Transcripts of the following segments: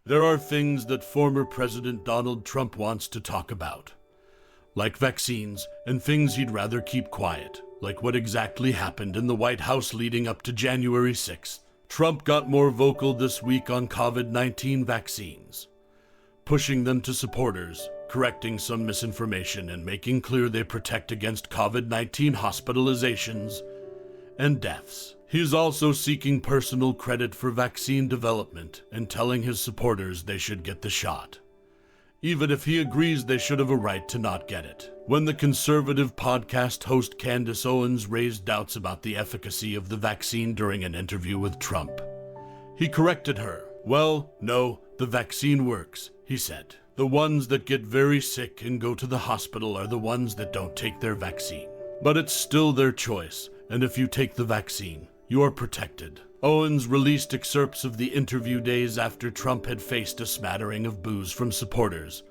There are things that former President Donald Trump wants to talk about, like vaccines, and things he'd rather keep quiet, like what exactly happened in the White House leading up to January 6th. Trump got more vocal this week on COVID-19 vaccines, pushing them to supporters, correcting some misinformation, and making clear they protect against COVID-19 hospitalizations and deaths. He's also seeking personal credit for vaccine development and telling his supporters they should get the shot, even if he agrees they should have a right to not get it. When the conservative podcast host Candace Owens raised doubts about the efficacy of the vaccine during an interview with Trump, he corrected her. "Well, no, the vaccine works," he said. "The ones that get very sick and go to the hospital are the ones that don't take their vaccine. But it's still their choice, and if you take the vaccine, you are protected." Owens released excerpts of the interview days after Trump had faced a smattering of boos from supporters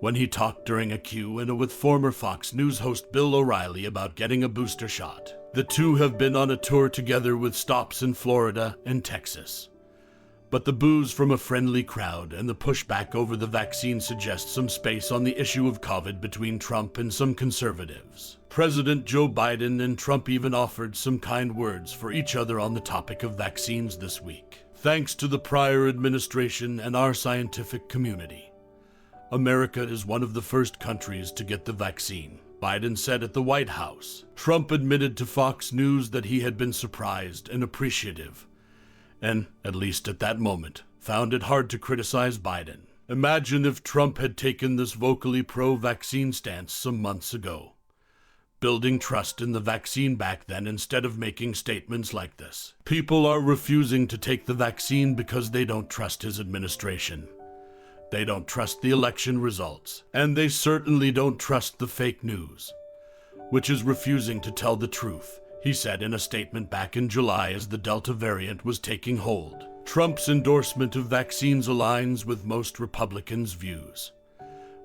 when he talked during a Q&A with former Fox News host Bill O'Reilly about getting a booster shot. The two have been on a tour together with stops in Florida and Texas. But the boos from a friendly crowd and the pushback over the vaccine suggest some space on the issue of COVID between Trump and some conservatives. President Joe Biden and Trump even offered some kind words for each other on the topic of vaccines this week. "Thanks to the prior administration and our scientific community, America is one of the first countries to get the vaccine," Biden said at the White House. Trump admitted to Fox News that he had been surprised and appreciative, and, at least at that moment, found it hard to criticize Biden. Imagine if Trump had taken this vocally pro-vaccine stance some months ago, building trust in the vaccine back then instead of making statements like this. People are refusing to take the vaccine because they don't trust his administration. They don't trust the election results, and they certainly don't trust the fake news, which is refusing to tell the truth, he said in a statement back in July as the Delta variant was taking hold. Trump's endorsement of vaccines aligns with most Republicans' views,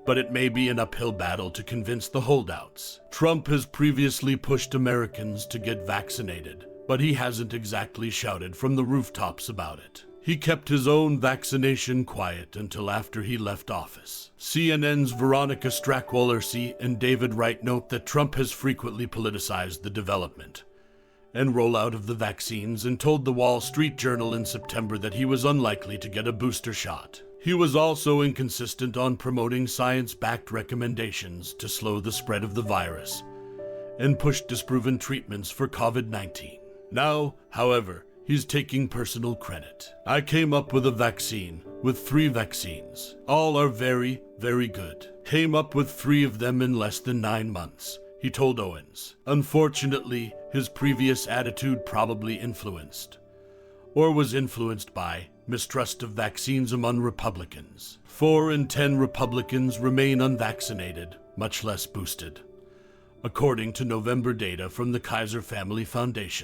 but it may be an uphill battle to convince the holdouts. Trump has previously pushed Americans to get vaccinated, but he hasn't exactly shouted from the rooftops about it. He kept his own vaccination quiet until after he left office. CNN's Veronica Strackwallersee and David Wright note that Trump has frequently politicized the development and rollout of the vaccines and told the Wall Street Journal in September that he was unlikely to get a booster shot. He was also inconsistent on promoting science-backed recommendations to slow the spread of the virus and push disproven treatments for COVID-19. Now, however, he's taking personal credit. "I came up with a vaccine, with 3 vaccines. All are very, very good. Came up with 3 of them in less than 9 months, he told Owens. Unfortunately, his previous attitude probably influenced, or was influenced by, mistrust of vaccines among Republicans. 4 in 10 Republicans remain unvaccinated, much less boosted, according to November data from the Kaiser Family Foundation.